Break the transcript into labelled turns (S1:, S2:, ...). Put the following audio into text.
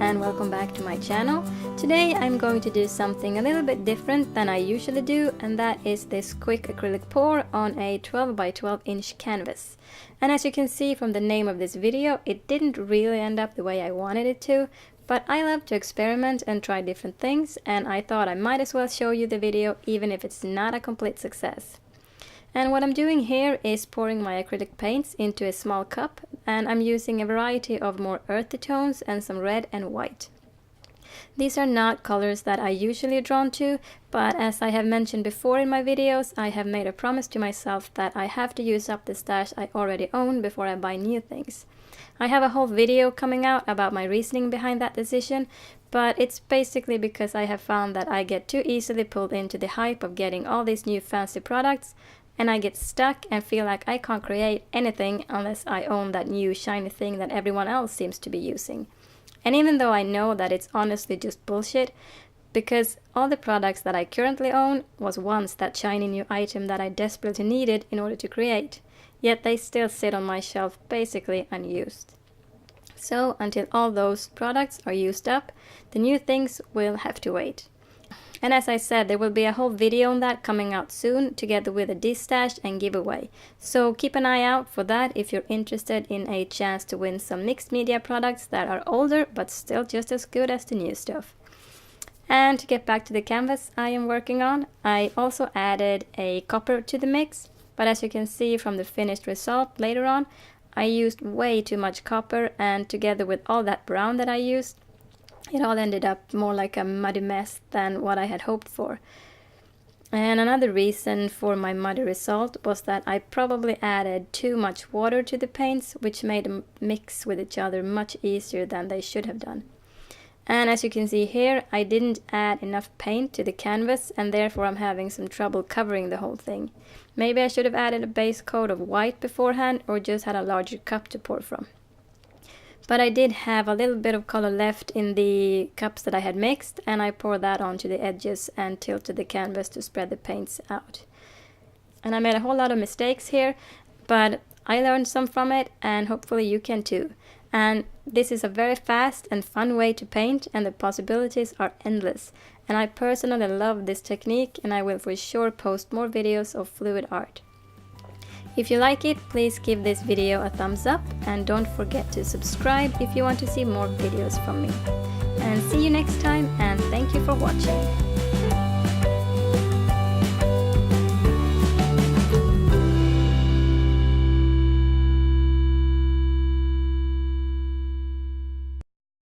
S1: and welcome back to my channel. Today I'm going to do something a little bit different than I usually do, and that is this quick acrylic pour on a 12 by 12 inch canvas. And as you can see from the name of this video, it didn't really end up the way I wanted it to, but I love to experiment and try different things, and I thought I might as well show you the video even if it's not a complete success. And what I'm doing here is pouring my acrylic paints into a small cup, and I'm using a variety of more earthy tones and some red and white. These are not colors that I usually drawn to, but as I have mentioned before in my videos, I have made a promise to myself that I have to use up the stash I already own before I buy new things. I have a whole video coming out about my reasoning behind that decision, but it's basically because I have found that I get too easily pulled into the hype of getting all these new fancy products, and I get stuck and feel like I can't create anything unless I own that new shiny thing that everyone else seems to be using. And even though I know that it's honestly just bullshit, because all the products that I currently own was once that shiny new item that I desperately needed in order to create, yet they still sit on my shelf basically unused. So until all those products are used up, the new things will have to wait. And as I said, there will be a whole video on that coming out soon, together with a distash and giveaway. So keep an eye out for that if you're interested in a chance to win some mixed media products that are older but still just as good as the new stuff. And to get back to the canvas I am working on, I also added a copper to the mix, but as you can see from the finished result later on, I used way too much copper, and together with all that brown that I used, it all ended up more like a muddy mess than what I had hoped for. And another reason for my muddy result was that I probably added too much water to the paints, which made them mix with each other much easier than they should have done. And as you can see here, I didn't add enough paint to the canvas, and therefore I'm having some trouble covering the whole thing. Maybe I should have added a base coat of white beforehand, or just had a larger cup to pour from. But I did have a little bit of color left in the cups that I had mixed, and I poured that onto the edges and tilted the canvas to spread the paints out. And I made a whole lot of mistakes here, but I learned some from it, and hopefully you can too. And this is a very fast and fun way to paint, and the possibilities are endless. And I personally love this technique, and I will for sure post more videos of fluid art. If you like it, please give this video a thumbs up, and don't forget to subscribe if you want to see more videos from me. And see you next time, and thank you for watching.